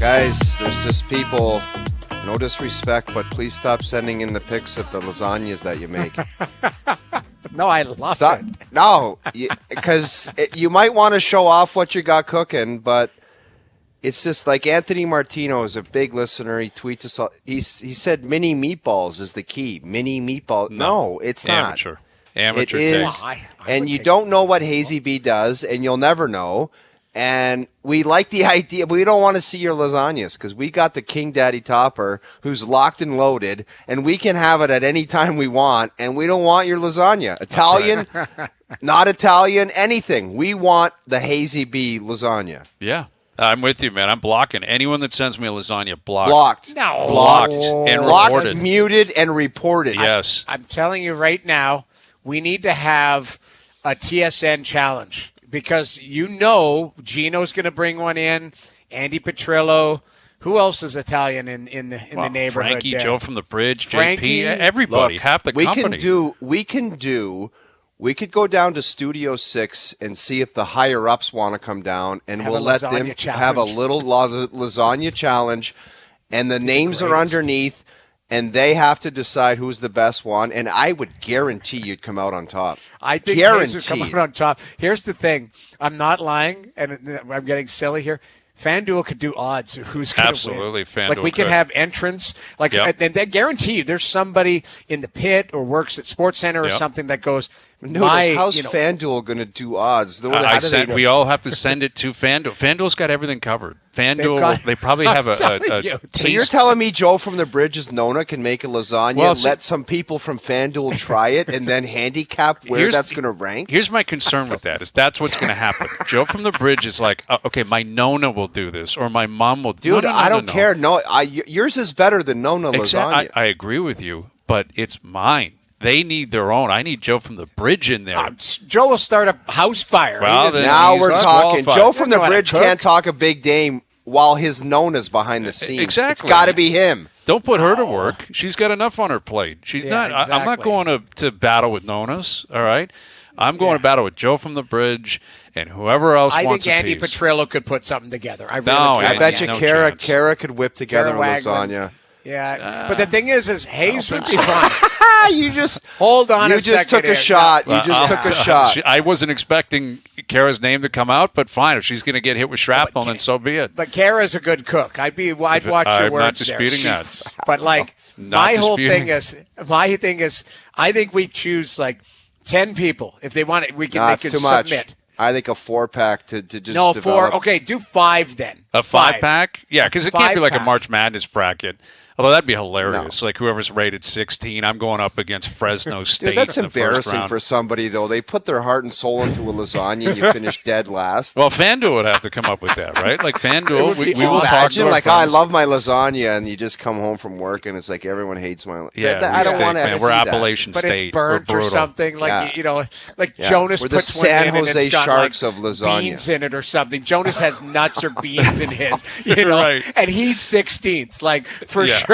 Guys, there's just people, no disrespect, but please stop sending in the pics of the lasagnas that you make. No, I love it. No, because you might want to show off what you got cooking, but it's just like Anthony Martino is a big listener. He tweets us all. He said mini meatballs is the key. Mini meatball. No, it's not. Amateur it taste. is, and you don't know what Hazy B does, and you'll never know. And we like the idea, but we don't want to see your lasagnas because we got the King Daddy Topper who's locked and loaded, and we can have it at any time we want, and we don't want your lasagna. Italian, not Italian, anything. We want the Hazy B lasagna. Yeah. I'm with you, man. I'm blocking anyone that sends me a lasagna. Blocked. No. Blocked and reported. Blocked, muted, and reported. Yes. I'm telling you right now, we need to have a TSN challenge. Because Gino's going to bring one in, Andy Petrillo. Who else is Italian in the neighborhood? Frankie, there? Joe from the Bridge, Frankie, JP, everybody, Look, half the company. We could go down to Studio 6 and see if the higher-ups want to come down, and we'll let them have a little lasagna challenge, and the names are underneath, and they have to decide who's the best one, and I would guarantee you'd come out on top. I think Hayes would come out on top. Here's the thing. I'm not lying, and I'm getting silly here. FanDuel could do odds. Who's going to win? Absolutely, FanDuel Like, we can have entrants. Like, and they guarantee you there's somebody in the pit or works at SportsCenter or something that goes, how's FanDuel going to do odds? We all have to send it to FanDuel. FanDuel's got everything covered. FanDuel, they probably have a taste. So you're telling me Joe from the Bridge's Nona can make a lasagna, let some people from FanDuel try it, and then handicap where that's going to rank? Here's my concern with that, is that's what's going to happen. Joe from the Bridge is like, okay, my Nona will do this, or my mom will do it. Dude, I don't care. No, yours is better than Nona lasagna. I agree with you, but it's mine. They need their own. I need Joe from the Bridge in there. Joe will start a house fire. Well, now we're talking. Joe from the Bridge can't talk a big game while his Nona's behind the scenes. Exactly. It's got to be him. Don't put her to work. She's got enough on her plate. She's not. Exactly. I'm not going to battle with Nonas. All right. I'm going to battle with Joe from the Bridge and whoever else wants a piece. I think Andy Petrillo could put something together. I bet you Kara could whip together a lasagna. Yeah, but the thing is Hayes would be fun. You just hold on. You just took a shot. You just took a shot. I wasn't expecting Kara's name to come out, but fine. If she's going to get hit with shrapnel, then so be it. But Kara's a good cook. I'd watch your words there. I'm not disputing that. But my thing is, I think we choose 10 people if they want it. They can submit. I think a 4-pack to just develop. 4. Okay, do 5 then. A 5-pack? Yeah, because it can't be like a March Madness bracket. Although that'd be hilarious. No. Like whoever's rated 16, I'm going up against Fresno State. Dude, that's in the embarrassing first round. for somebody, though. They put their heart and soul into a lasagna and you finish dead last. Well, FanDuel would have to come up with that, right? Like FanDuel, we will talk to our friends. I love my lasagna, and you just come home from work and it's like everyone hates my lasagna. Yeah, I don't want to see We're that. Appalachian but State. It's burnt or something. Jonas We're puts the one San in and Jose it's got Sharks of lasagna. Beans in it or something. Jonas has nuts or beans in his, right. And he's 16th, for sure.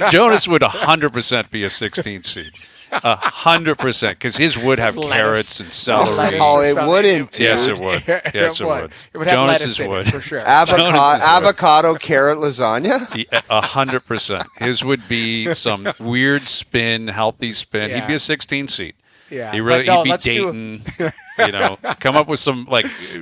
Jonas would 100% be a 16th seed. 100%, because his would have carrots and celery. Oh, it wouldn't, dude. Yes, it would. Yes, it would. It would have Jonas's would. For sure. Avocado carrot lasagna? 100%. His would be some weird spin, healthy spin. Yeah. He'd be a 16 seed. Yeah. He'd be Dayton. Come up with some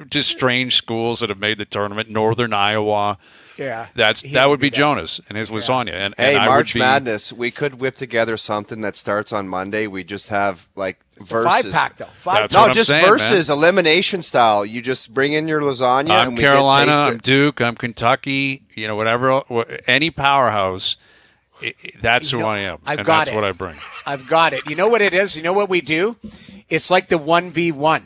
just strange schools that have made the tournament. Northern Iowa. Yeah, that would be Jonas and his lasagna. And March Madness, we could whip together something that starts on Monday. We just have versus 5-pack though. Versus elimination style. You just bring in your lasagna. I'm Carolina. I'm Duke. I'm Kentucky. Whatever. Any powerhouse. That's who I am. That's what I bring. I've got it. You know what it is? You know what we do? It's like the 1v1.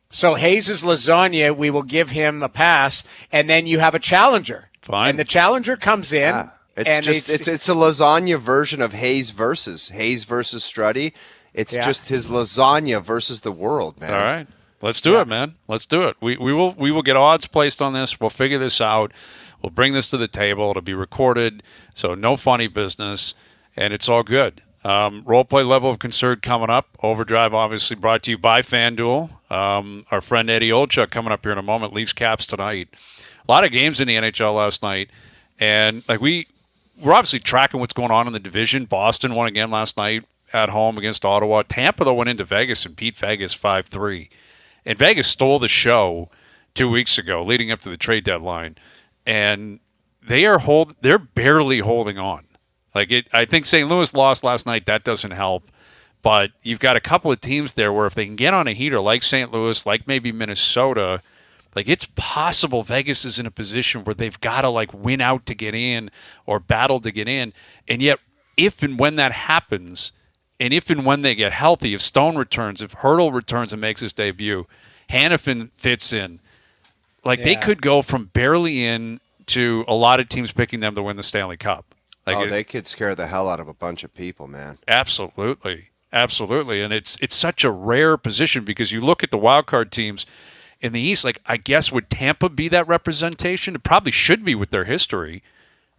So Hayes' lasagna, we will give him a pass, and then you have a challenger. Fine. And the challenger comes in. Yeah. It's a lasagna version of Hayes versus Struddy. It's just his lasagna versus the world, man. All right. Let's do it, man. Let's do it. We will get odds placed on this. We'll figure this out. We'll bring this to the table. It'll be recorded, so no funny business, and it's all good. Roleplay level of concern coming up. OverDrive obviously brought to you by FanDuel. Our friend Eddie Olczyk coming up here in a moment. Leafs Caps tonight. A lot of games in the NHL last night. And like we're obviously tracking what's going on in the division. Boston won again last night at home against Ottawa. Tampa, though, went into Vegas and beat Vegas 5-3. And Vegas stole the show 2 weeks ago, leading up to the trade deadline. And they're barely holding on. I think St. Louis lost last night. That doesn't help. But you've got a couple of teams there where if they can get on a heater, like St. Louis, like maybe Minnesota, it's possible Vegas is in a position where they've got to win out to get in or battle to get in. And yet, if and when that happens, and if and when they get healthy, if Stone returns, if Hurdle returns and makes his debut, Hannafin fits in, they could go from barely in to a lot of teams picking them to win the Stanley Cup. They could scare the hell out of a bunch of people, man. Absolutely. Absolutely. And it's such a rare position because you look at the wild card teams in the East, I guess would Tampa be that representation? It probably should be with their history,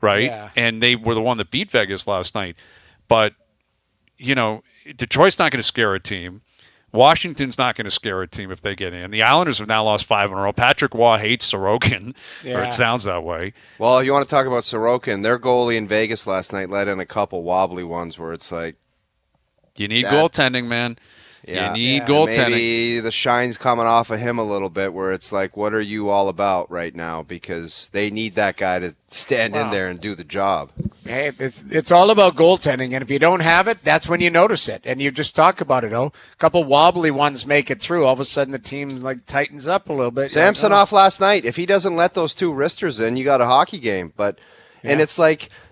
right? Yeah. And they were the one that beat Vegas last night. But, Detroit's not going to scare a team. Washington's not going to scare a team if they get in. The Islanders have now lost 5 in a row. Patrick Waugh hates Sorokin, or it sounds that way. Well, if you want to talk about Sorokin, their goalie in Vegas last night let in a couple wobbly ones where it's you need goaltending, man. Yeah. You need goaltending. Maybe the shine's coming off of him a little bit where it's what are you all about right now? Because they need that guy to stand in there and do the job. Hey, it's all about goaltending, and if you don't have it, that's when you notice it. And you just talk about it, a couple wobbly ones make it through. All of a sudden, the team tightens up a little bit. Samsonov last night, if he doesn't let those 2 wristers in, you got a hockey game. And it's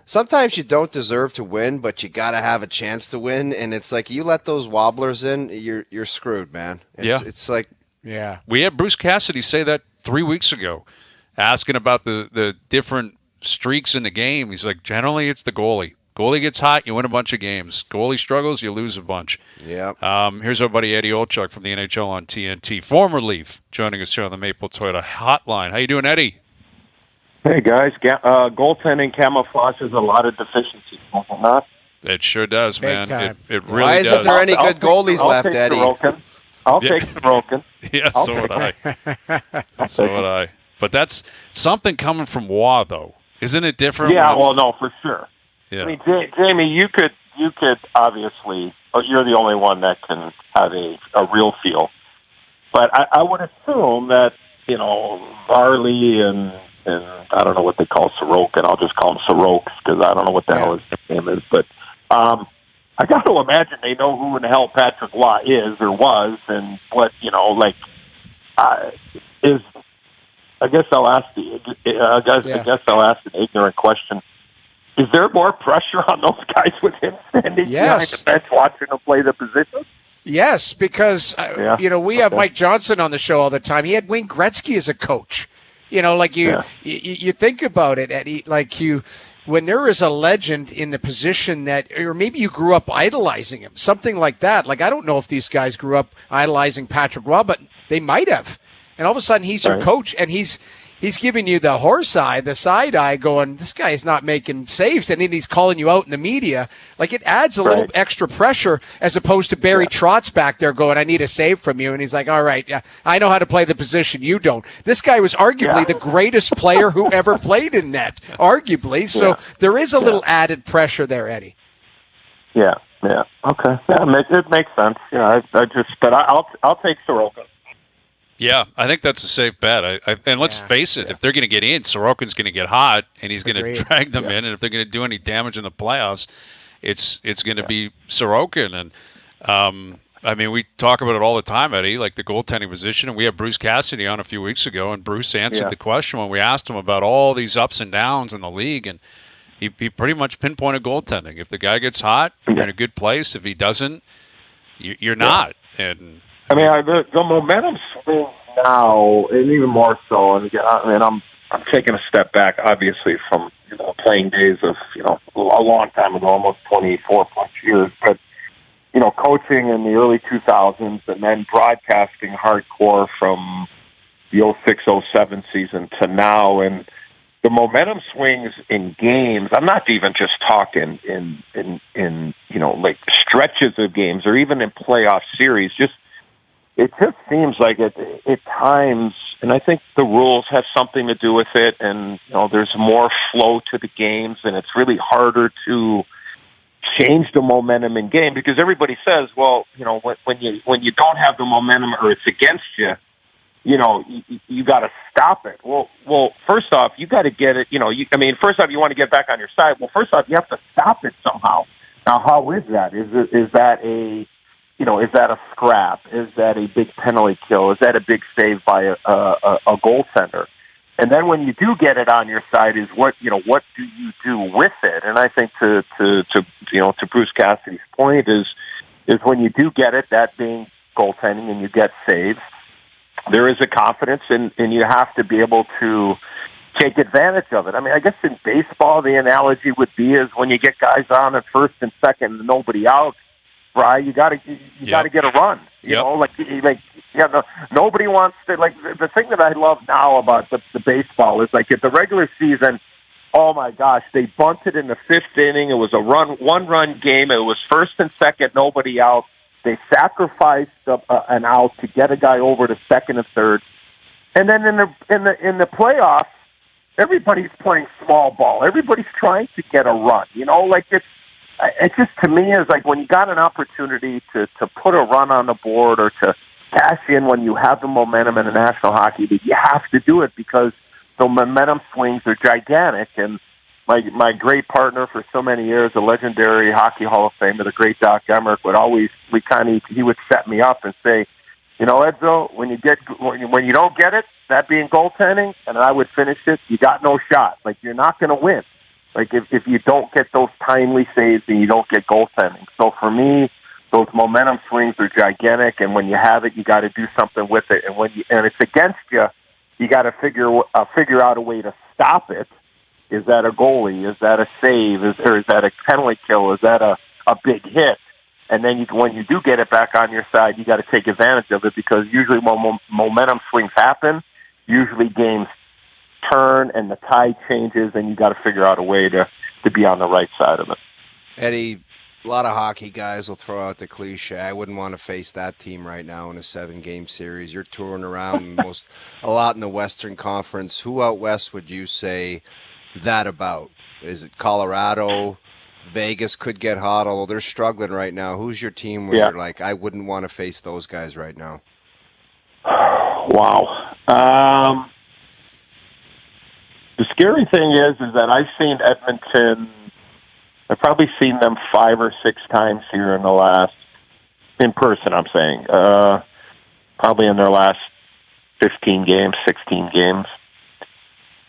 sometimes you don't deserve to win, but you got to have a chance to win. And it's you let those wobblers in, you're screwed, man. It's We had Bruce Cassidy say that 3 weeks ago, asking about the different streaks in the game. He's generally it's the goalie. Goalie gets hot, you win a bunch of games. Goalie struggles, you lose a bunch. Yeah. Here's our buddy Eddie Olczyk from the NHL on TNT, former Leaf, joining us here on the Maple Toyota Hotline. How you doing, Eddie? Hey, guys. Goaltending camouflages a lot of deficiencies, does it not? It sure does, man. It really does. Why isn't there any good goalies left, Eddie? I'll take Sorokin. Yeah, so would I. So would I. But that's something coming from Waugh, though. Isn't it different? Yeah, well, no, for sure. Yeah. I mean, Jamie, you could obviously, you're the only one that can have a real feel. But I would assume that, Varley and I don't know what they call Sorokin. I'll just call him Sorokes because I don't know what the hell his name is. But I got to imagine they know who in the hell Patrick Waugh is or was, and what is. I guess I'll ask I'll ask an ignorant question. Is there more pressure on those guys with him standing behind the bench watching them play the position? Yes, because we have Mike Johnson on the show all the time. He had Wayne Gretzky as a coach. You think about it, Eddie, when there is a legend in the position that, or maybe you grew up idolizing him, something like that. I don't know if these guys grew up idolizing Patrick Waugh, but they might have. And all of a sudden he's your coach, and he's giving you the horse eye, the side eye, going, this guy is not making saves, and then he's calling you out in the media. It adds a little extra pressure as opposed to Barry Trotz back there going, I need a save from you. And he's like, all right, I know how to play the position. You don't. This guy was arguably the greatest player who ever played in net, arguably. So there is a little added pressure there, Eddie. Yeah. Okay. Yeah, it makes sense. I'll take Sorokin. Yeah, I think that's a safe bet. And let's face it, if they're going to get in, Sorokin's going to get hot, and he's going to drag them in. And if they're going to do any damage in the playoffs, it's going to be Sorokin. And we talk about it all the time, Eddie, the goaltending position. And we had Bruce Cassidy on a few weeks ago, and Bruce answered the question when we asked him about all these ups and downs in the league, and he pretty much pinpointed goaltending. If the guy gets hot, you're in a good place. If he doesn't, you're not. And the momentum swings now, and even more so. And again, I'm taking a step back, obviously, from playing days of a long time ago, almost 24 plus years. But coaching in the early 2000s, and then broadcasting hardcore from the 06-07 season to now, and the momentum swings in games. I'm not even just talking in stretches of games, or even in playoff series. Just it just seems like at times, and I think the rules have something to do with it, and there's more flow to the games, and it's really harder to change the momentum in game because everybody says, well, when you don't have the momentum or it's against you, you got to stop it. Well, first off, you got to get it. First off, you want to get back on your side. Well, first off, you have to stop it somehow. Now, how is that? Is that a scrap? Is that a big penalty kill? Is that a big save by a goaltender? And then when you do get it on your side, is what do you do with it? And I think to Bruce Cassidy's point is when you do get it, that being goaltending, and you get saves, there is a confidence, and you have to be able to take advantage of it. I mean, I guess in baseball, the analogy would be is when you get guys on at first and second and nobody out, Brian, you got to get a run. Nobody wants to, the thing that I love now about the baseball is at the regular season, oh my gosh, they bunted in the fifth inning. It was a one-run game. It was first and second, nobody out. They sacrificed an out to get a guy over to second and third, and then in the playoffs, everybody's playing small ball. Everybody's trying to get a run. It just, to me, is when you got an opportunity to put a run on the board or to cash in when you have the momentum in the National Hockey League, you have to do it because the momentum swings are gigantic. And my great partner for so many years, the legendary Hockey Hall of Famer, the great Doc Emmerich, he would set me up and say, Edzo, when you don't get it, that being goaltending, and I would finish it, you got no shot. You're not going to win. If you don't get those timely saves and you don't get goaltending. So for me, those momentum swings are gigantic, and when you have it, you got to do something with it. And and it's against you, you got to figure out a way to stop it. Is that a goalie? Is that a save? Or is that a penalty kill? Is that a big hit? And then when you do get it back on your side, you got to take advantage of it because usually when momentum swings happen, usually games turn and the tide changes, and you got to figure out a way to be on the right side of it. Eddie, a lot of hockey guys will throw out the cliche. I wouldn't want to face that team right now in a 7-game series. You're touring around a lot in the Western Conference. Who out west would you say that about? Is it Colorado? Vegas could get hot, although they're struggling right now. Who's your team where you're like, I wouldn't want to face those guys right now? Wow. The scary thing is that I've seen Edmonton. I've probably seen them 5 or 6 times here in person, I'm saying. Probably in their last 15 games, 16 games.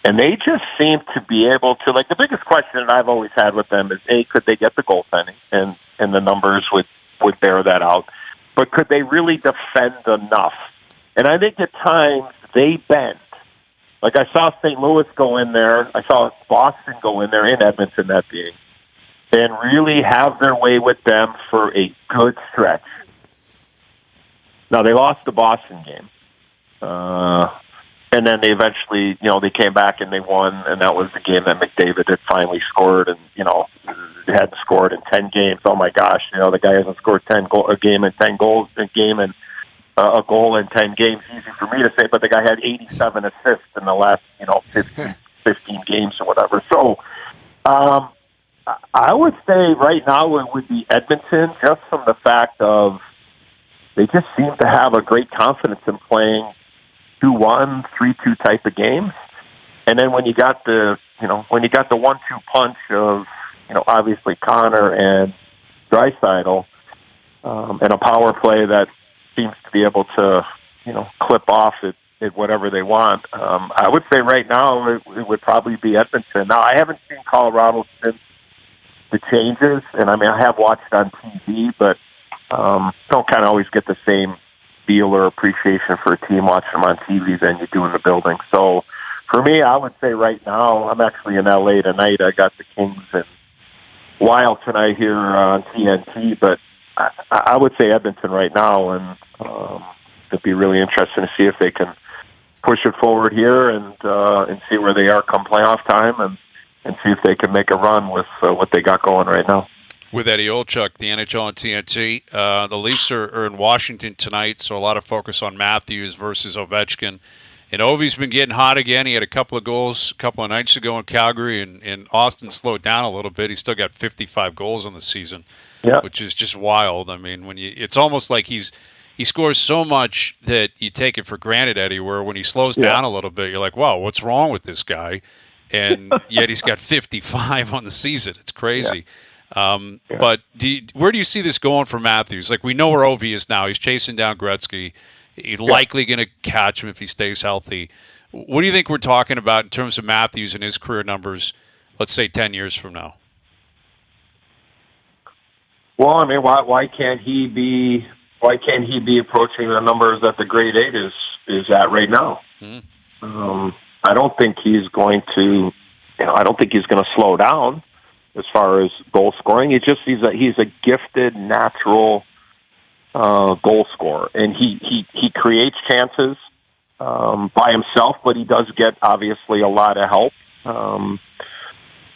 And they just seem to be able to, the biggest question I've always had with them is, A, could they get the goaltending? And the numbers would bear that out. But could they really defend enough? And I think at times they bend. I saw St. Louis go in there. I saw Boston go in there, in Edmonton that being, and really have their way with them for a good stretch. Now, they lost the Boston game. And then they eventually, they came back and they won, and that was the game that McDavid had finally scored, and, hadn't scored in 10 games. Oh, my gosh, the guy hasn't scored a game and 10 goals a game, and a goal in 10 games. Easy for me to say, but the guy had 87 assists in the last, 15 games or whatever. So I would say right now it would be Edmonton, just from the fact of they just seem to have a great confidence in playing 2-1, 3-2 type of games. And then when you got the 1-2 punch of, obviously Connor and Draisaitl, and a power play that seems to be able to, clip off at whatever they want. I would say right now it would probably be Edmonton. Now, I haven't seen Colorado since the changes, and I have watched on TV, but don't kind of always get the same feel or appreciation for a team watching them on TV than you do in the building. So for me, I would say right now, I'm actually in LA tonight. I got the Kings and Wild tonight here on TNT, but I would say Edmonton right now, and it'd be really interesting to see if they can push it forward here and see where they are come playoff time, and see if they can make a run with what they got going right now. with Eddie Olczyk, the NHL on TNT. The Leafs are in Washington tonight, so a lot of focus on Matthews versus Ovechkin. And Ovi's been getting hot again. He had a couple of goals a couple of nights ago in Calgary, and Austin slowed down a little bit. He's still got 55 goals on the season, which is just wild. I mean, it's almost like he scores so much that you take it for granted, Eddie, where when he slows down a little bit, you're like, wow, what's wrong with this guy? And yet he's got 55 on the season. It's crazy. But where do you see this going for Matthews? Like, we know where Ovi is now. He's chasing down Gretzky. He's likely going to catch him if he stays healthy. What do you think we're talking about in terms of Matthews and his career numbers, let's say 10 years from now? Well, I mean, why can't he be approaching the numbers that the grade 8 is at right now? I don't think he's going to, I don't think he's going to slow down as far as goal scoring. He's a gifted, natural goal scorer, and he creates chances by himself, but he does get obviously a lot of help.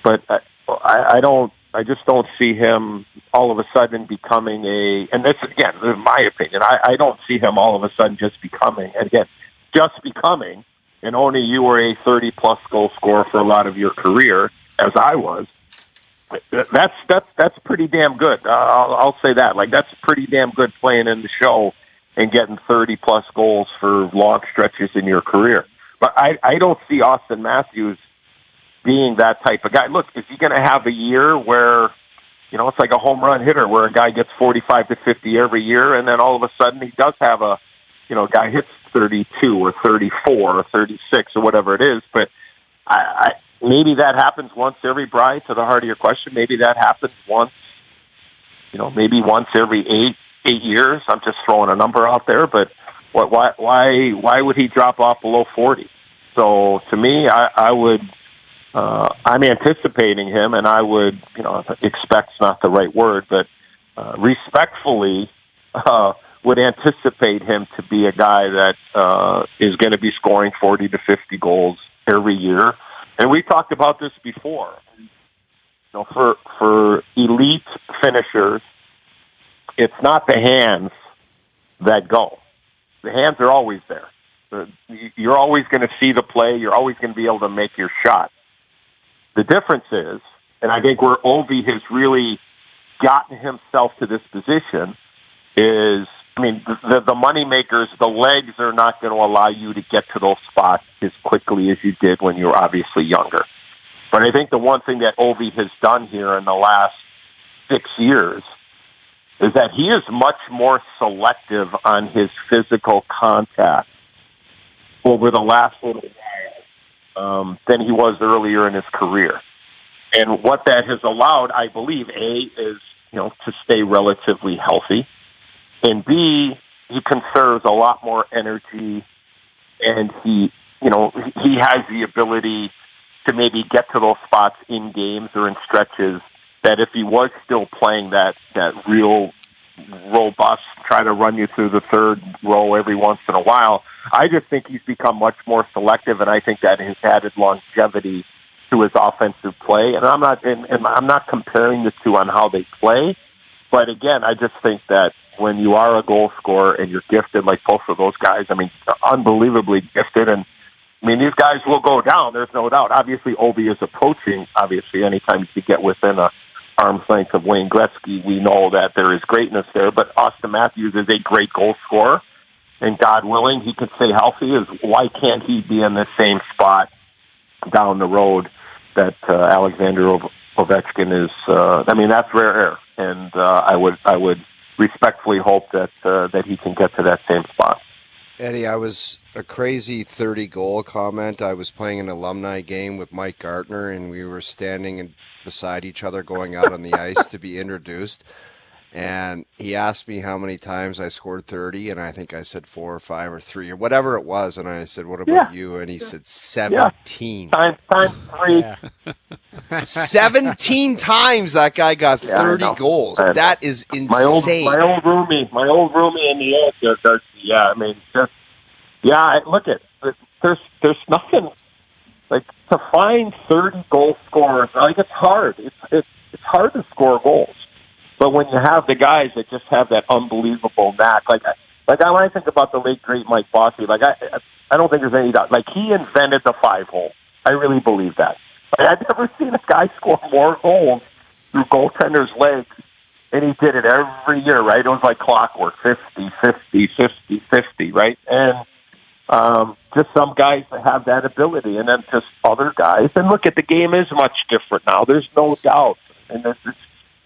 But I just don't see him all of a sudden becoming and this again, in my opinion, I don't see him all of a sudden just becoming, and only you were a 30-plus goal scorer for a lot of your career, as I was. That's pretty damn good. I'll say that. Like, that's pretty damn good playing in the show and getting 30-plus goals for long stretches in your career. But I don't see Auston Matthews being that type of guy. Look, is he going to have a year where, it's like a home run hitter where a guy gets 45 to 50 every year, and then all of a sudden he does have a guy hits 32 or 34 or 36 or whatever it is. But maybe that happens once every, Brian, to the heart of your question. Maybe that happens once, maybe once every eight years. I'm just throwing a number out there, but why would he drop off below 40? So to me, I'm anticipating him, and I would, expect's not the right word, but respectfully would anticipate him to be a guy that is going to be scoring 40 to 50 goals every year. And we talked about this before. For elite finishers, it's not the hands that go. The hands are always there. You're always going to see the play. You're always going to be able to make your shot. The difference is, and I think where Ovi has really gotten himself to this position is, the money makers, the legs are not going to allow you to get to those spots as quickly as you did when you were obviously younger. But I think the one thing that Ovi has done here in the last 6 years is that he is much more selective on his physical contact over the last little while than he was earlier in his career. And what that has allowed, I believe, is, to stay relatively healthy. And B, he conserves a lot more energy, and he has the ability to maybe get to those spots in games or in stretches that if he was still playing that real robust, try to run you through the third row every once in a while, I just think he's become much more selective, and I think that has added longevity to his offensive play. And I'm not comparing the two on how they play, but again, I just think that when you are a goal scorer and you're gifted like both of those guys, unbelievably gifted, and these guys will go down, there's no doubt. Obviously, Ovi is approaching, anytime you get within a arm's length of Wayne Gretzky, we know that there is greatness there, but Auston Matthews is a great goal scorer, and God willing, he could stay healthy. Why can't he be in the same spot down the road that Alexander Ovechkin is? That's rare air, and I would respectfully hope that he can get to that same spot. Eddie, I was a crazy 30-goal comment. I was playing an alumni game with Mike Gartner, and we were standing beside each other going out on the ice to be introduced. And he asked me how many times I scored 30, and I think I said 4 or 5 or 3 or whatever it was. And I said, what about you? And he said 17. Times 3. Yeah. 17 times that guy got 30 goals. That is insane. My old roomie in New York. Look at there's nothing like to find 30 goal scorers. Like, it's hard. It's hard to score goals. But when you have the guys that just have that unbelievable knack, when I think about the late great Mike Bossy, I don't think there's any doubt. Like, he invented the 5-hole. I really believe that. Like, I've never seen a guy score more goals through goaltenders' legs, and he did it every year, right? It was like clockwork, 50, 50, 50, 50, right? And just some guys that have that ability, and then just other guys. And look, at the game is much different now. There's no doubt. And there's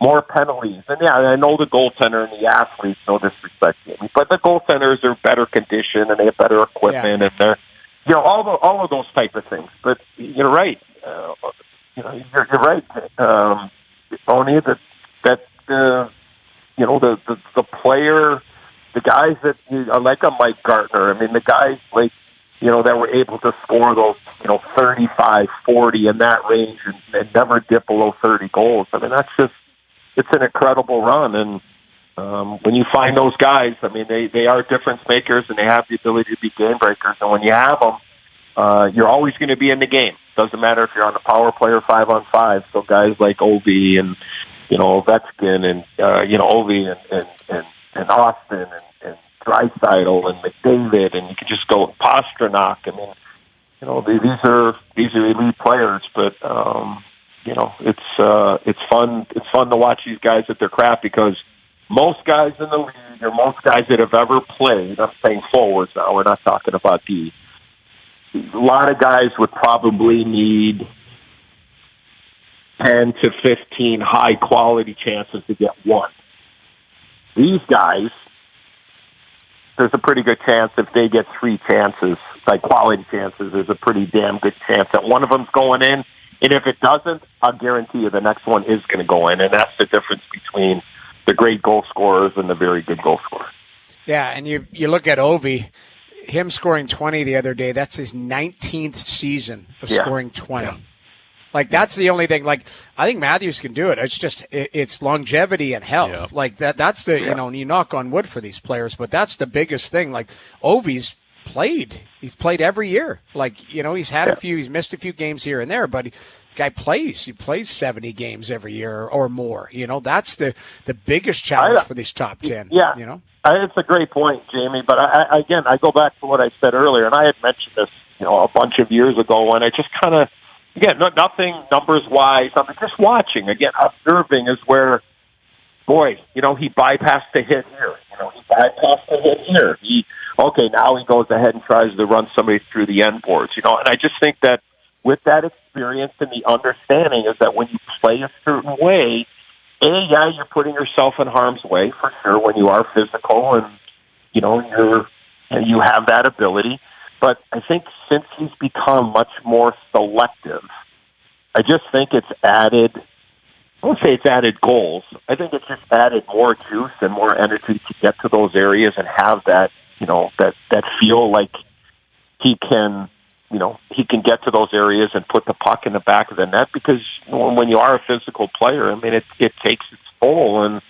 more penalties. And, yeah, I know the goaltender and the athletes, no disrespect to me, but the goaltenders are better conditioned, and they have better equipment, and they're, all of those type of things. But you're right. You're right, Tony, that the player, the guys that are like a Mike Gartner. I mean, the guys that were able to score those 35, 40 in that range and never dip below 30 goals. I mean, it's an incredible run. And when you find those guys, I mean, they are difference makers, and they have the ability to be game breakers. And when you have them, you're always going to be in the game. Doesn't matter if you're on the power play or 5-on-5. So guys like Ovi and Ovechkin and Ovi and Austin and Draisaitl and McDavid, and you could just go Pasternak. I mean, these are elite players, but it's fun. It's fun to watch these guys at their craft, because most guys in the league, or most guys that have ever played, I'm saying forwards now, we're not talking about D. A lot of guys would probably need 10 to 15 high-quality chances to get one. These guys, there's a pretty good chance if they get 3 chances, like quality chances, there's a pretty damn good chance that one of them's going in. And if it doesn't, I'll guarantee you the next one is going to go in. And that's the difference between the great goal scorers and the very good goal scorers. Yeah, and you look at Ovi, him scoring 20 the other day, that's his 19th season of scoring 20. Yeah. Like, that's the only thing. Like, I think Matthews can do it. It's just it's longevity and health. Yeah. Like, that's the, you knock on wood for these players, but that's the biggest thing. Like, Ovi's played. He's played every year. Like, he's had he's missed a few games here and there, but the guy plays. He plays 70 games every year or more. That's the biggest challenge for these top 10. Yeah. It's a great point, Jamie. But I go back to what I said earlier, and I had mentioned this, a bunch of years ago, and I just kind of, again, nothing numbers-wise. I'm just watching. Again, observing is where, boy, he bypassed the hit here. He bypassed the hit here. Now he goes ahead and tries to run somebody through the end boards. And I just think that with that experience and the understanding is that when you play a certain way, you're putting yourself in harm's way for sure when you are physical and, you have that ability. But I think since he's become much more selective, I just think it's added, I won't say it's added goals. I think it's just added more juice and more energy to get to those areas and have that, that feel like he can get to those areas and put the puck in the back of the net, because when you are a physical player, I mean, it takes its toll, and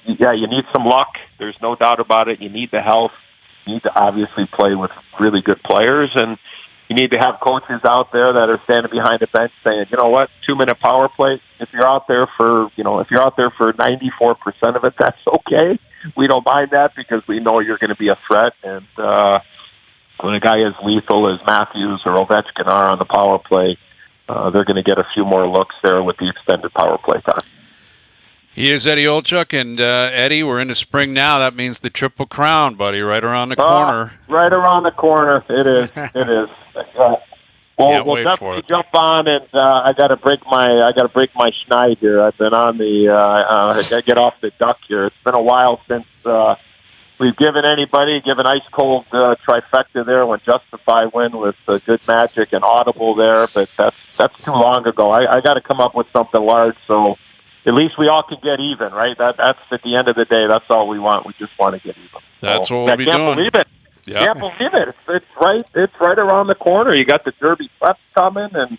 you need some luck. There's no doubt about it. You need the health. You need to obviously play with really good players, and you need to have coaches out there that are standing behind the bench saying, 2-minute power play. If you're out there for 94% of it, that's okay. We don't mind that because we know you're going to be a threat. And when a guy as lethal as Matthews or Ovechkin are on the power play, they're going to get a few more looks there with the extended power play time. He is Eddie Olczyk, and Eddie, we're into spring now. That means the Triple Crown, buddy, right around the corner. Right around the corner. It is. It is. We'll definitely jump on, and I got to break my schneid here. I've been on the I got to get off the duck here. It's been a while since we've given ice cold trifecta there when Justify win with Good Magic and Audible there, but that's too long ago. I got to come up with something large, so at least we all can get even, right? That's at the end of the day. That's all we want. We just want to get even. That's what we'll be doing. Can't believe it. Yep. Can't believe it. It's right around the corner. You got the Derby Prep coming, and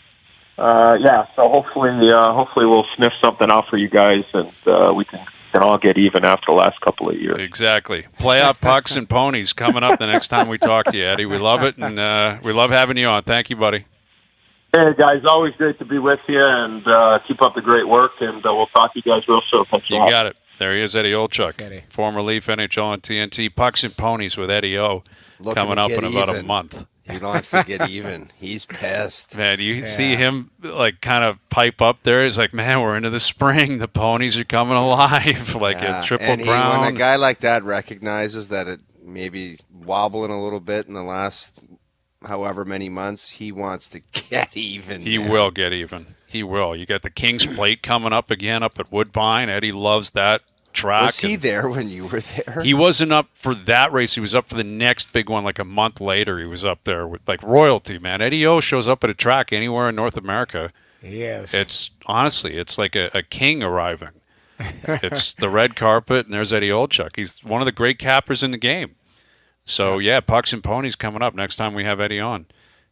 so hopefully we'll sniff something out for you guys, and we can all get even after the last couple of years. Exactly. Playoff pucks and ponies coming up the next time we talk to you, Eddie. We love it, and we love having you on. Thank you, buddy. Hey, guys, always great to be with you, and keep up the great work, and we'll talk to you guys real soon. Thanks a lot. You got it. There he is, Eddie Olczyk, Eddie. former Leaf, NHL on TNT. Pucks and Ponies with Eddie O coming up in about a month. He wants to get even. He's pissed. Man, you see him like kind of pipe up there. He's like, man, we're into the spring. The Ponies are coming alive, like a triple crown. When a guy like that recognizes that it maybe wobbling a little bit in the last however many months, he wants to get even. He will get even. He will. You got the King's Plate coming up again up at Woodbine. Eddie loves that track. Was he there when you were there? He wasn't up for that race. He was up for the next big one like a month later. He was up there with like royalty, man. Eddie O shows up at a track anywhere in North America. Yes. It's honestly, it's like a king arriving. It's the red carpet, and there's Eddie Olczyk. He's one of the great cappers in the game. So, yeah, Pucks and Ponies coming up next time we have Eddie on.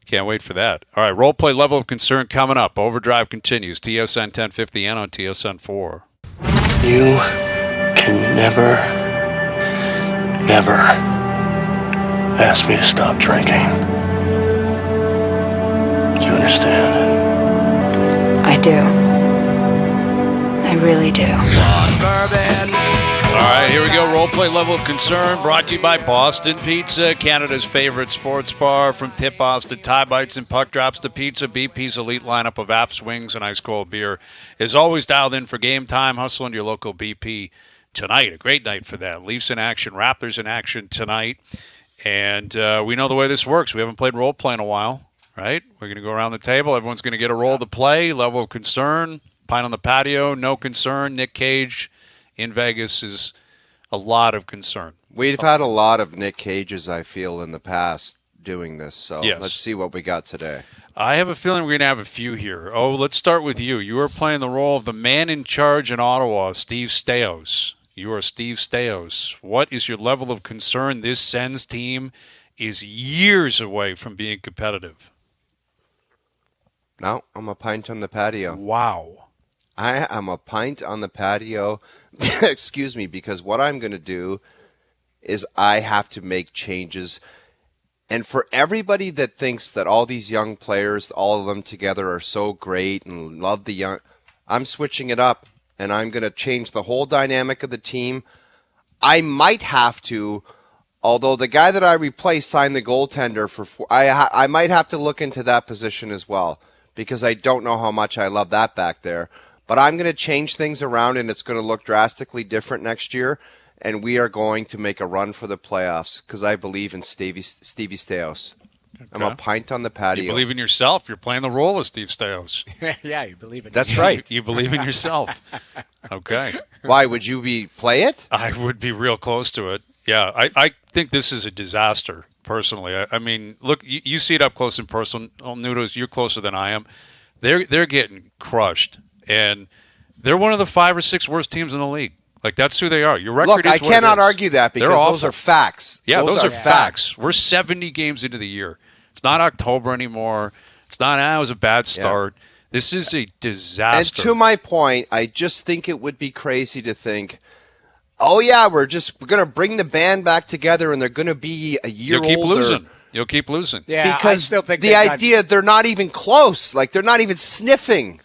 Can't wait for that. All right, role play level of concern coming up. Overdrive continues. TSN 1050N on TSN 4. You can never ask me to stop drinking. Do you understand? I do. I really do. All right, here we go. Role play level of concern brought to you by Boston Pizza, Canada's favorite sports bar. From tip-offs to tie bites and puck drops to pizza, BP's elite lineup of apps, wings, and ice-cold beer is always dialed in for game time. Hustle into your local BP tonight. A great night for that. Leafs in action, Raptors in action tonight. And we know the way this works. We haven't played role play in a while, right? We're going to go around the table. Everyone's going to get a role to play. Level of concern, pint on the patio, no concern. Nick Cage in Vegas is a lot of concern. We've had a lot of Nick Cages, I feel, in the past doing this. So Yes. Let's see what we got today. I have a feeling we're going to have a few here. Oh, let's start with you. You are playing the role of the man in charge in Ottawa, Steve Staios. You are Steve Staios. What is your level of concern? This Sens team is years away from being competitive. No, I'm a pint on the patio. Wow. I am a pint on the patio. Excuse me, because what I'm going to do is I have to make changes. And for everybody that thinks that all these young players, all of them together are so great and love the young, I'm switching it up and I'm going to change the whole dynamic of the team. I might have to, although the guy that I replaced signed the goaltender for I might have to look into that position as well because I don't know how much I love that back there. But I'm going to change things around, and it's going to look drastically different next year, and we are going to make a run for the playoffs because I believe in Stevie Staios. Okay. I'm a pint on the patio. You believe in yourself. You're playing the role of Steve Staios. Yeah, you believe in That's right. You believe in yourself. Okay. Why would you play it? I would be real close to it. Yeah, I think this is a disaster, personally. I mean, look, you see it up close and personal. Noodles, you're closer than I am. They're getting crushed. And they're one of the 5 or 6 worst teams in the league. Like, that's who they are. Your record Look, is I what cannot it is. argue that because those are facts. Yeah, those are facts. We're 70 games into the year. It's not October anymore. It's not, it was a bad start. Yeah. This is a disaster. And to my point, I just think it would be crazy to think, oh, yeah, we're going to bring the band back together and they're going to be a year older. You'll keep losing. Yeah, because I still think the idea, they're not even close. Like, they're not even sniffing.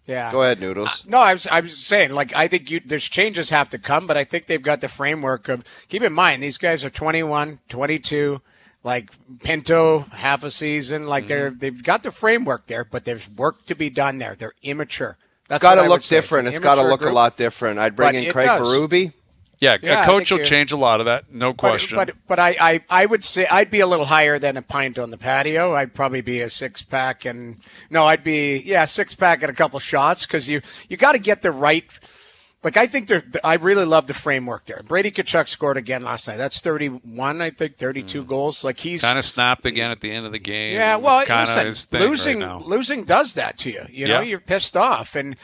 Yeah. Go ahead, Noodles. No, I was saying, like, I think there's changes have to come, but I think they've got the framework of, keep in mind, these guys are 21, 22, like Pinto, half a season. Like, they've got the framework there, but there's work to be done there. They're immature. It's got to look different. It's got to look a lot different. I'd bring in Craig Berube. Yeah, a coach will change a lot of that, no question. But I would say I'd be a little higher than a pint on the patio. I'd probably be a 6-pack I'd be 6-pack and a couple shots because you got to get the right. Like I think I really love the framework there. Brady Tkachuk scored again last night. That's 31, I think, 32 goals. Like he's kind of snapped again at the end of the game. Yeah, well, it's kind of his thing losing right now. Losing does that to you. You know, you're pissed off, and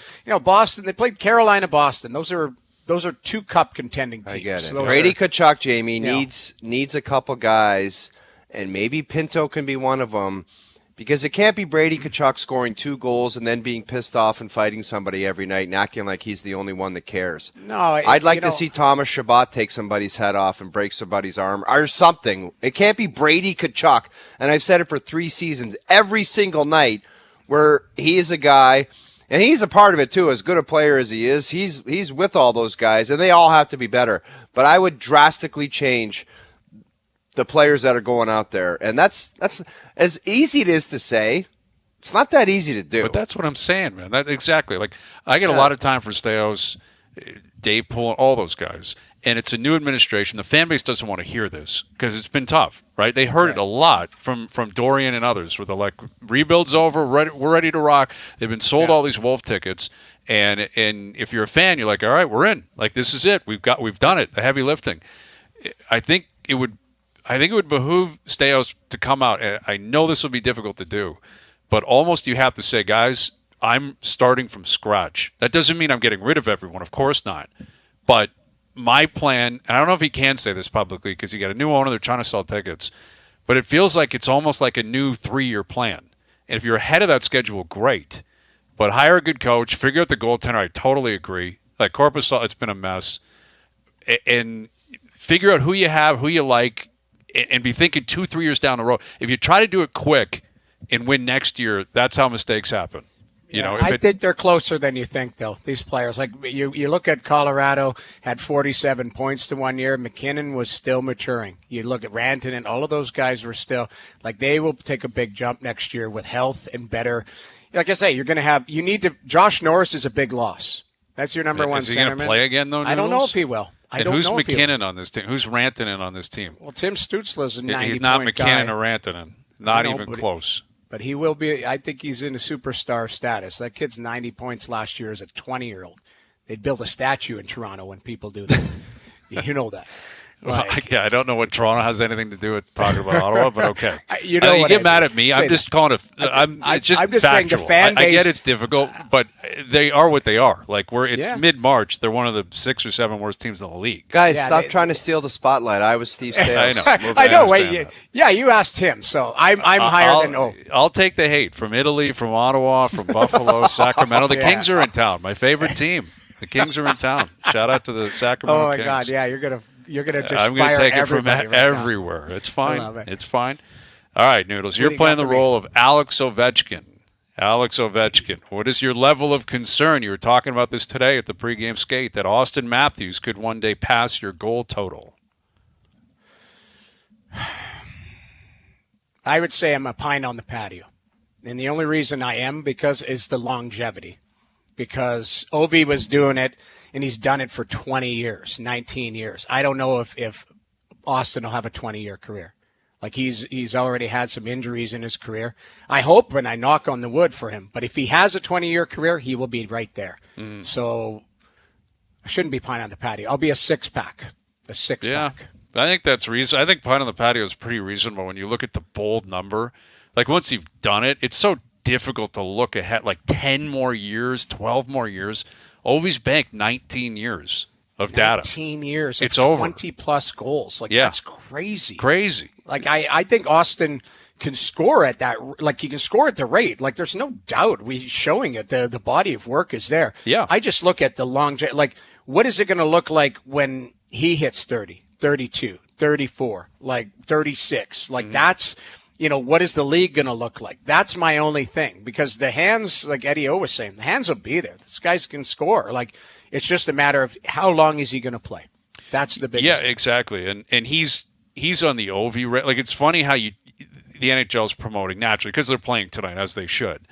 Boston. They played Carolina, Boston. Those are 2 cup contending teams. I get it. So Brady Tkachuk, Jamie, needs a couple guys, and maybe Pinto can be one of them, because it can't be Brady Tkachuk scoring 2 goals and then being pissed off and fighting somebody every night and acting like he's the only one that cares. No, I'd like to see Thomas Chabot take somebody's head off and break somebody's arm or something. It can't be Brady Tkachuk, and I've said it for 3 seasons. Every single night where he is a guy, and he's a part of it too, as good a player as he is. He's with all those guys, and they all have to be better. But I would drastically change the players that are going out there. And that's as easy it is to say. It's not that easy to do. But that's what I'm saying, man. Exactly. Like, I get a lot of time for Staios, Dave Poole, all those guys. And it's a new administration. The fan base doesn't want to hear this because it's been tough, right? They heard it a lot from Dorian and others where they're like, rebuild's over, we're ready to rock. They've been sold all these Wolf tickets. And if you're a fan, you're like, all right, we're in. Like, this is it. We've done it, the heavy lifting. I think it would behoove Staios to come out. And I know this will be difficult to do, but almost you have to say, guys, I'm starting from scratch. That doesn't mean I'm getting rid of everyone. Of course not. But my plan, and I don't know if he can say this publicly because you got a new owner, they're trying to sell tickets, but it feels like it's almost like a new 3-year plan. And if you're ahead of that schedule, great. But hire a good coach, figure out the goaltender. I totally agree. Like Korpisalo, it's been a mess. And figure out who you have, who you like, and be thinking 2-3 years down the road. If you try to do it quick and win next year, that's how mistakes happen. I think they're closer than you think, though, these players. Like, you look at Colorado, had 47 points to 1 year. McKinnon was still maturing. You look at Rantanen, all of those guys were still, like, they will take a big jump next year with health and better. Like I say, Josh Norris is a big loss. That's your number one centerman. Is he going to play again, though, Noodles? I don't know if he will. Who's McKinnon on this team? Who's Rantanen on this team? Well, Tim Stutzla's a 90-point guy. He's not McKinnon or Rantanen. Not even close. But he will be. I think he's in a superstar status. That kid's 90 points last year as a 20-year-old. They'd build a statue in Toronto when people do that. You know that. I don't know what Toronto has anything to do with talking about Ottawa, but okay. You get mad at me. I'm just calling it. It's just I'm just factual. saying the fan base. I get it's difficult, but they are what they are. Like it's mid-March. They're one of the 6 or 7 worst teams in the league. Guys, stop trying to steal the spotlight. I was Steve Staios. I know. Wait, you asked him, so I'm higher than O. I'll take the hate from Italy, from Ottawa, from Buffalo, Sacramento. The Kings are in town. My favorite team. The Kings are in town. Shout out to the Sacramento Kings. Oh my God! Yeah, you're gonna just I'm going to take it from right everywhere. Now. It's fine. I love it. It's fine. All right, Noodles, you're playing the role of Alex Ovechkin. Alex Ovechkin, what is your level of concern? You were talking about this today at the pregame skate, that Auston Matthews could one day pass your goal total. I would say I'm a pine on the patio. And the only reason I am is the longevity. Because Ovi was doing it, and he's done it for 20 years, 19 years. I don't know if Austin will have a 20-year career. Like, he's already had some injuries in his career. I hope, and I knock on the wood for him, but if he has a 20-year career, he will be right there. So I shouldn't be pine on the patio. I'll be a six-pack. Yeah, I think that's reason. I think pine on the patio is pretty reasonable when you look at the bold number. Like, once you've done it, it's so difficult to look ahead, like 10 more years, 12 more years. Ovi's banked 19 years of data. 19 years. It's over. 20-plus goals. Like, that's crazy. Crazy. Like, I think Austin can score at that. Like, he can score at the rate. Like, there's no doubt. We're showing it. The body of work is there. Yeah. I just look at the longevity. Like, what is it going to look like when he hits 30, 32, 34, like 36? Like, that's... what is the league going to look like? That's my only thing, because the hands, like Eddie O was saying, the hands will be there. This guys can score. Like, it's just a matter of how long is he going to play. That's the biggest. Yeah, exactly. And he's on the Ovi. Like, it's funny how the NHL is promoting naturally, because they're playing tonight, as they should.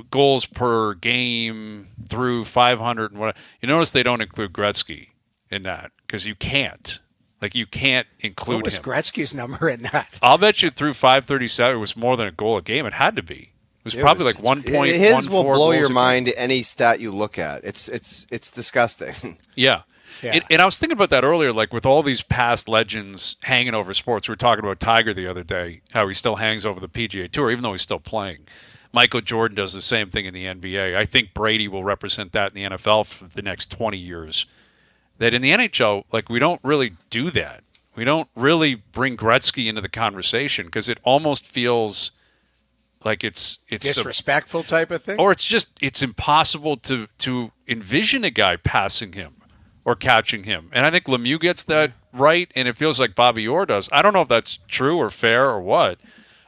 Goals per game through 500 and what. You notice they don't include Gretzky in that, because you can't. Like, you can't include him. What was Gretzky's number in that? I'll bet you through 537 it was more than a goal a game. It had to be. It was probably like 1.14. His will blow your mind, any stat you look at. It's disgusting. Yeah. And I was thinking about that earlier, like with all these past legends hanging over sports. We were talking about Tiger the other day, how he still hangs over the PGA Tour, even though he's still playing. Michael Jordan does the same thing in the NBA. I think Brady will represent that in the NFL for the next 20 years. That in the NHL, like, we don't really do that. We don't really bring Gretzky into the conversation, because it almost feels like it's disrespectful type of thing, or it's impossible to envision a guy passing him or catching him. And I think Lemieux gets that right, and it feels like Bobby Orr does. I don't know if that's true or fair or what.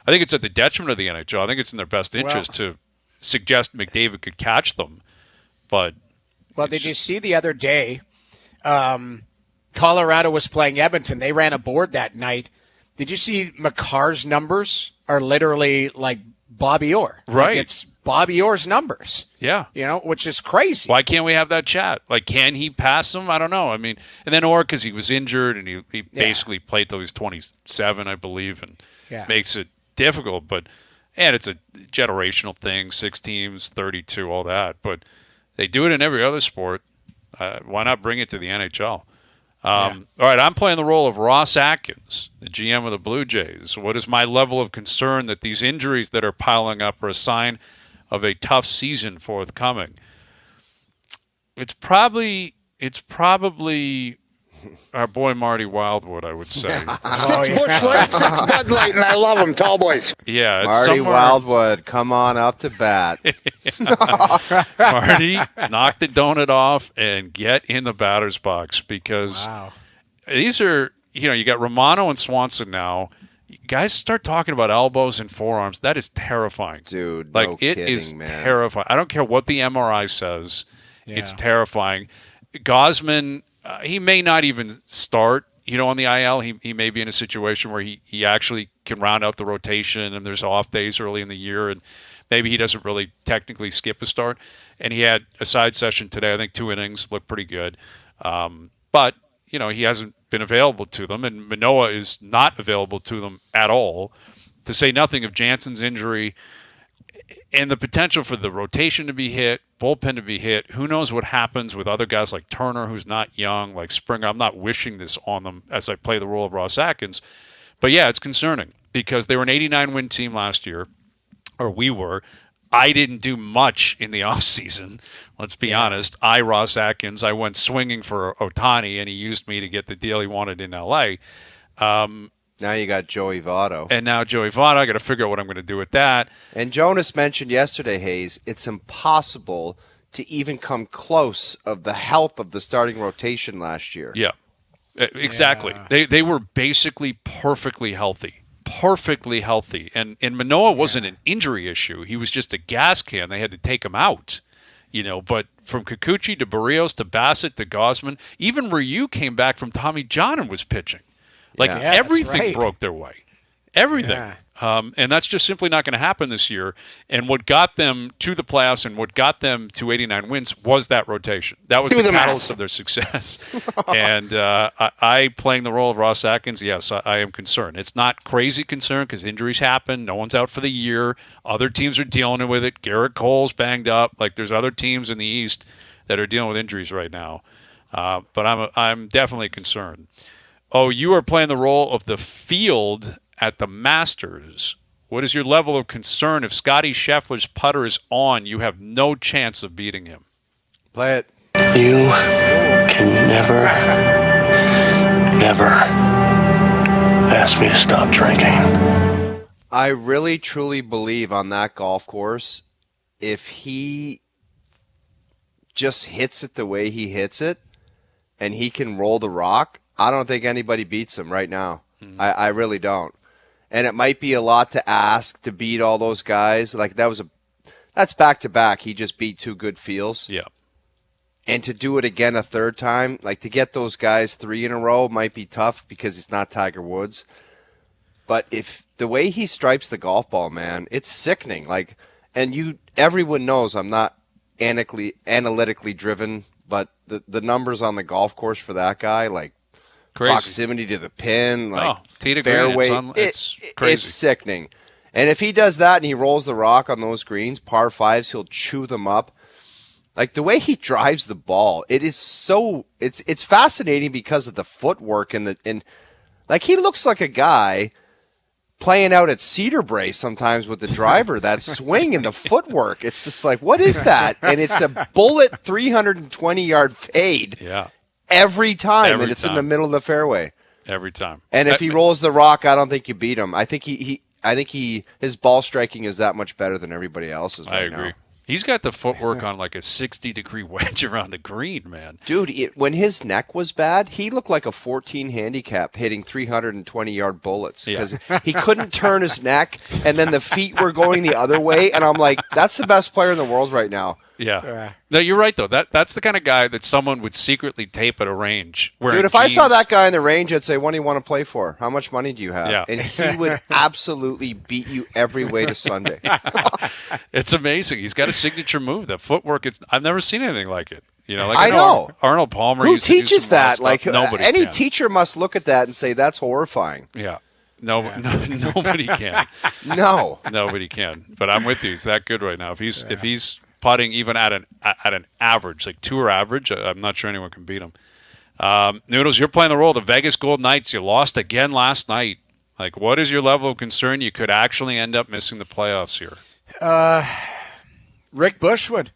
I think it's at the detriment of the NHL. I think it's in their best interest to suggest McDavid could catch them. But well, did you see the other day? Colorado was playing Edmonton. They ran a board that night. Did you see Makar's numbers are literally like Bobby Orr? Right. Like it's Bobby Orr's numbers. Yeah. Which is crazy. Why can't we have that chat? Like, can he pass him? I don't know. I mean, and then Orr, because he was injured and he basically played till he was 27, I believe, and makes it difficult. And it's a generational thing, 6 teams, 32, all that. But they do it in every other sport. Why not bring it to the NHL? All right, I'm playing the role of Ross Atkins, the GM of the Blue Jays. What is my level of concern that these injuries that are piling up are a sign of a tough season forthcoming? It's probably our boy Marty Wildwood, I would say. 6 Busch Light, 6 Bud Light, and I love them, tall boys. Yeah, it's Marty somewhere... Wildwood, come on up to bat. Marty, knock the donut off and get in the batter's box, because these are, you got Romano and Swanson now. Guys start talking about elbows and forearms. That is terrifying. Dude, like, no it kidding, is man. terrifying. I don't care what the MRI says. Yeah. It's terrifying. Gosman, he may not even start, on the IL. He may be in a situation where he actually can round out the rotation, and there's off days early in the year, and maybe he doesn't really technically skip a start. And he had a side session today. I think 2 innings, looked pretty good. But, he hasn't been available to them, and Manoah is not available to them at all, to say nothing of Jansen's injury and the potential for the rotation to be hit, bullpen to be hit. Who knows what happens with other guys like Turner, who's not young, like Springer. I'm not wishing this on them as I play the role of Ross Atkins. But, yeah, it's concerning because they were an 89-win team last year, or we were. I didn't do much in the offseason, let's be honest. Ross Atkins, I went swinging for Ohtani, and he used me to get the deal he wanted in L.A. Now you got Joey Votto. And now Joey Votto, I got to figure out what I'm going to do with that. And Jonas mentioned yesterday, Hayes, it's impossible to even come close of the health of the starting rotation last year. Yeah, exactly. Yeah. They were basically perfectly healthy. And Manoah wasn't an injury issue. He was just a gas can. They had to take him out, but from Kikuchi to Barrios to Bassett to Gosman, even Ryu came back from Tommy John and was pitching. Everything broke their way. Everything. Yeah. And that's just simply not going to happen this year. And what got them to the playoffs and what got them to 89 wins was that rotation. That was the catalyst of their success. And I playing the role of Ross Atkins, yes, I am concerned. It's not crazy concern because injuries happen. No one's out for the year. Other teams are dealing with it. Garrett Cole's banged up. Like, there's other teams in the East that are dealing with injuries right now. But I'm definitely concerned. Oh, you are playing the role of the field at the Masters. What is your level of concern if Scotty Scheffler's putter is on? You have no chance of beating him. Play it. You can never ask me to stop drinking. I really, truly believe on that golf course, if he just hits it the way he hits it and he can roll the rock, I don't think anybody beats him right now. I really don't. And it might be a lot to ask to beat all those guys. Like, that's back-to-back. He just beat 2 good fields. Yeah. And to do it again a third time, like, to get those guys 3 in a row might be tough because he's not Tiger Woods. But if the way he stripes the golf ball, man, it's sickening. Like, and everyone knows I'm not analytically driven, but the numbers on the golf course for that guy, like, crazy. Proximity to the pin, like tee to fairway, green, it's crazy. It's sickening. And if he does that and he rolls the rock on those greens, par 5s, he'll chew them up. Like, the way he drives the ball, it is so it's fascinating because of the footwork and like, he looks like a guy playing out at Cedar Brae sometimes with the driver, that swing and the footwork. It's just like, what is that? And it's a bullet 320-yard fade. Yeah. Every time, and it's in the middle of the fairway. Every time. And if he rolls the rock, I don't think you beat him. I think his ball striking is that much better than everybody else's right now. He's got the footwork on like a 60-degree wedge around the green, man. Dude, when his neck was bad, he looked like a 14 handicap hitting 320-yard bullets because he couldn't turn his neck, and then the feet were going the other way. And I'm like, that's the best player in the world right now. Yeah. No, you're right, though. That's the kind of guy that someone would secretly tape at a range. Dude, if I saw that guy in the range, I'd say, what do you want to play for? How much money do you have? Yeah. And he would absolutely beat you every way to Sunday. It's amazing. He's got a signature move. That footwork, I've never seen anything like it. You know, like I know. Arnold Palmer Who used to do teaches some that? wild stuff. Like Nobody any can. teacher must look at that and say, that's horrifying. Yeah. No, nobody can. No. Nobody can. But I'm with you. He's that good right now. If he's putting even at an average, like tour average, I'm not sure anyone can beat him. Noodles, you're playing the role of the Vegas Golden Knights. You lost again last night. Like, what is your level of concern you could actually end up missing the playoffs here? Rick Bushwood.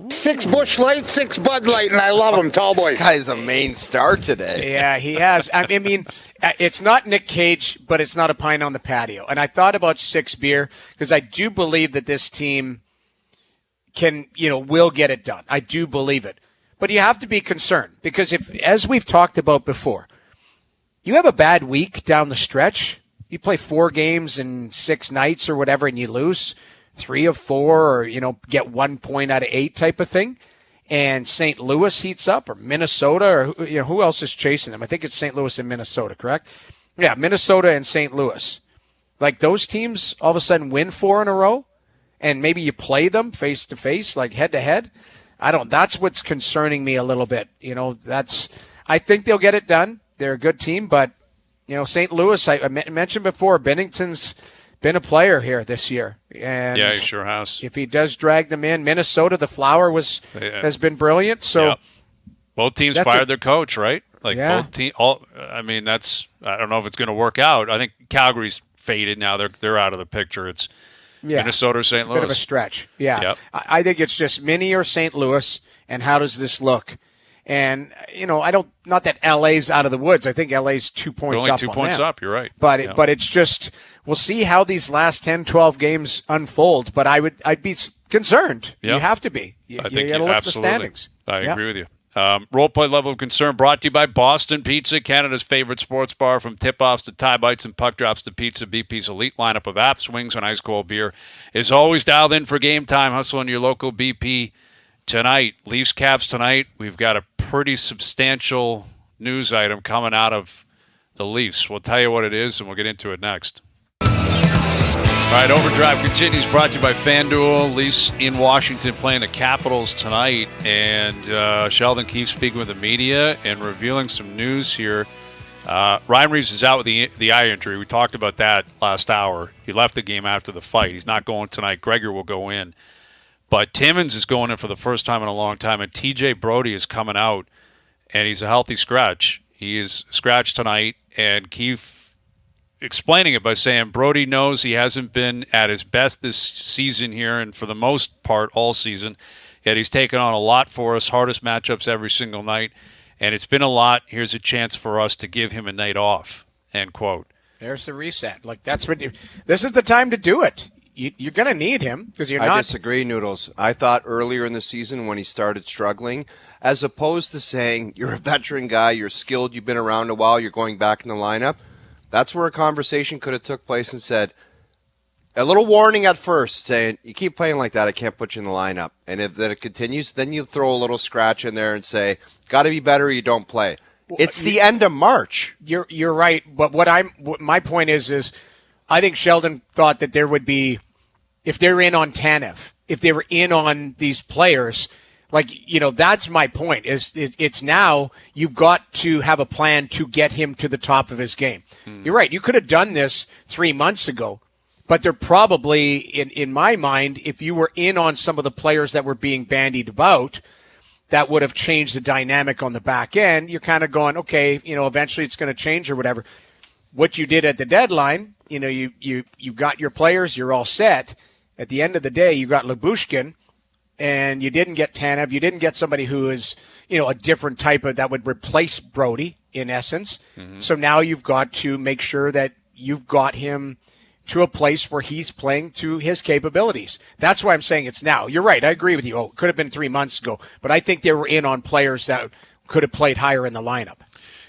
6 Bush Light, 6 Bud Light, and I love them, tall boys. This guy's the main star today. Yeah, he has. I mean, it's not Nick Cage, but it's not a pint on the patio. And I thought about 6 beer because I do believe that this team will get it done. I do believe it. But you have to be concerned because as we've talked about before, you have a bad week down the stretch. You play 4 games in 6 nights or whatever, and you lose 3 of 4 or, get 1 point out of 8 type of thing. And St. Louis heats up or Minnesota or, who else is chasing them? I think it's St. Louis and Minnesota, correct? Yeah, Minnesota and St. Louis. Like those teams all of a sudden win 4 in a row. And maybe you play them face to face, like head to head. That's what's concerning me a little bit. I think they'll get it done. They're a good team, but St. Louis, I mentioned before, Bennington's been a player here this year. And yeah, he sure has. If he does drag them in, Minnesota, the Flower has been brilliant. So both teams fired their coach, right? Like yeah. both teams. I don't know if it's going to work out. I think Calgary's faded now. They're out of the picture. It's Minnesota or St. Louis. It's a bit of a stretch. Yeah. Yep. I think it's just Minnie or St. Louis, and how does this look? And, not that LA's out of the woods. I think LA's 2 points only up. 2 on points them. up. You're right. But it's just, we'll see how these last 10, 12 games unfold. But I'd be concerned. Yeah. You have to be. You got to look at the standings. I agree with you. Roleplay level of concern brought to you by Boston Pizza, Canada's favorite sports bar. From tip-offs to tie bites and puck drops to pizza, BP's elite lineup of apps, wings, and ice-cold beer is always dialed in for game time. Hustle in your local BP tonight. Leafs Caps tonight. We've got a pretty substantial news item coming out of the Leafs. We'll tell you what it is, and we'll get into it next. All right, OverDrive continues, brought to you by FanDuel. Leafs in Washington playing the Capitals tonight, and Sheldon Keefe speaking with the media and revealing some news here. Ryan Reeves is out with the eye injury. We talked about that last hour. He left the game after the fight. He's not going tonight. Gregor will go in. But Timmins is going in for the first time in a long time, and TJ Brodie is coming out, and he's a healthy scratch. He is scratched tonight, and Keefe explaining it by saying Brodie knows he hasn't been at his best this season here, and for the most part all season, yet he's taken on a lot for us, hardest matchups every single night, and it's been a lot. Here's a chance for us to give him a night off, end quote. There's the reset. Like this is the time to do it. You're going to need him because I disagree, Noodles. I thought earlier in the season when he started struggling, as opposed to saying you're a veteran guy, you're skilled, you've been around a while, you're going back in the lineup, that's where a conversation could have took place and said, a little warning at first, saying, you keep playing like that, I can't put you in the lineup. And if that it continues, then you throw a little scratch in there and say, got to be better or you don't play. It's the end of March. You're right, but my point is I think Sheldon thought that there would be, if they're in on Tanev, if they were in on these players, that's my point. It's now you've got to have a plan to get him to the top of his game. You're right. You could have done this 3 months ago, but they're probably, in my mind, if you were in on some of the players that were being bandied about, that would have changed the dynamic on the back end. You're kind of going, okay, eventually it's going to change or whatever. What you did at the deadline, you got your players, you're all set. At the end of the day, you got Lyubushkin, and you didn't get Tanev. You didn't get somebody who is, a different type of that would replace Brodie in essence. Mm-hmm. So now you've got to make sure that you've got him to a place where he's playing to his capabilities. That's why I'm saying it's now. You're right. I agree with you. Oh, it could have been 3 months ago, but I think they were in on players that could have played higher in the lineup.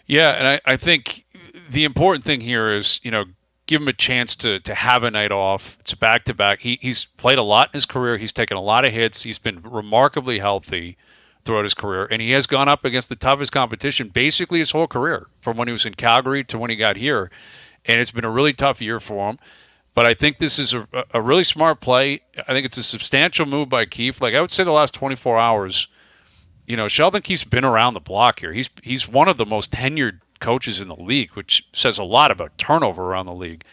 Yeah, and I think the important thing here is, give him a chance to have a night off. It's a back-to-back. He's played a lot in his career. He's taken a lot of hits. He's been remarkably healthy throughout his career, and he has gone up against the toughest competition basically his whole career, from when he was in Calgary to when he got here, and it's been a really tough year for him. But I think this is a really smart play. I think it's a substantial move by Keefe. Like, I would say the last 24 hours, Sheldon Keefe's been around the block here. He's one of the most tenured coaches in the league, which says a lot about turnover around the league.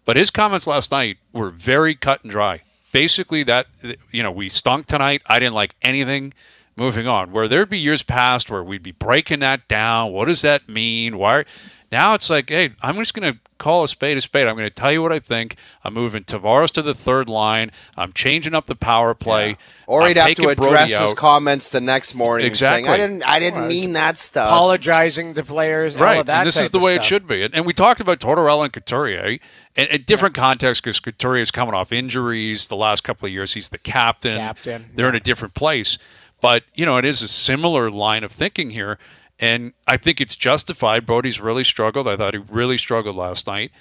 But his comments last night were very cut and dry. Basically that, we stunk tonight. I didn't like anything. Moving on. Where there'd be years past where we'd be breaking that down. What does that mean? Why? Now it's like, hey, I'm just going to call a spade a spade. I'm going to tell you what I think. I'm moving Tavares to the third line. I'm changing up the power play. Yeah. Or he'd have to address his comments the next morning. Exactly. Saying, I didn't mean that stuff. Apologizing to players. Right. All of that And this is the way it should be. And we talked about Tortorella and Couturier in different contexts, because Couturier is coming off injuries the last couple of years. He's the captain. They're in a different place. But, it is a similar line of thinking here. And I think it's justified. Brodie's really struggled. I thought he really struggled last night.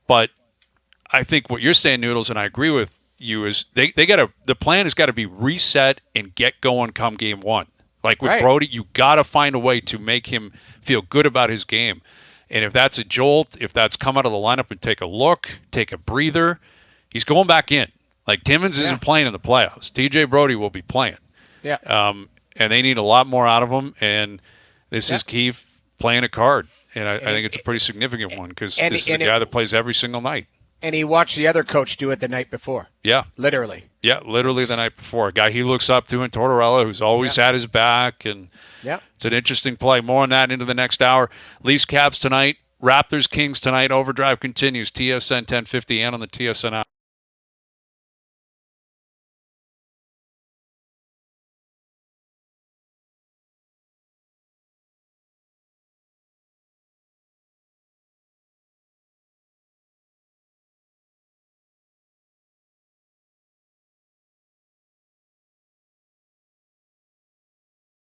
But I think what you're saying, Noodles, and I agree with you, is the plan has got to be reset and get going come game one. Like with Brodie, you got to find a way to make him feel good about his game. And if that's a jolt, if that's come out of the lineup and take a look, take a breather, he's going back in. Like Timmins isn't playing in the playoffs. TJ Brodie will be playing. Yeah. And they need a lot more out of him. And this is Keefe playing a card. And I think it's a pretty significant one, because this is a guy that plays every single night. And he watched the other coach do it the night before. Yeah. Literally. Yeah, literally the night before. A guy he looks up to in Tortorella, who's always had his back. And it's an interesting play. More on that into the next hour. Leafs Caps tonight. Raptors Kings tonight. OverDrive continues. TSN 1050 and on the TSN app.